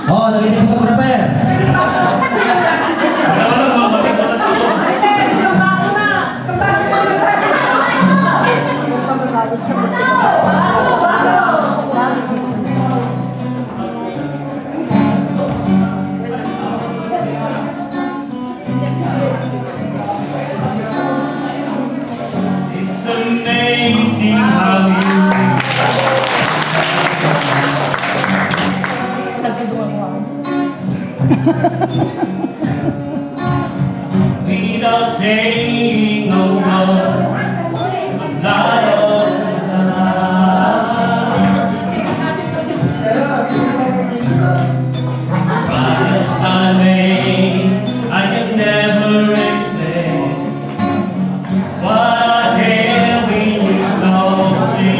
Oh, lagyan niyo photographer. It's amazing how without saying no more, not all promise I made, I can never explain what I did when you know me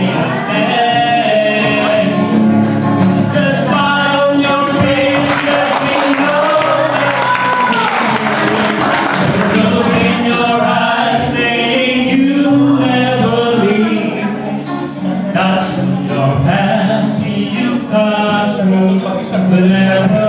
again. The smile on your face let me know that the look in your eyes saying you never leave. Touch your hand till you touch me, whenever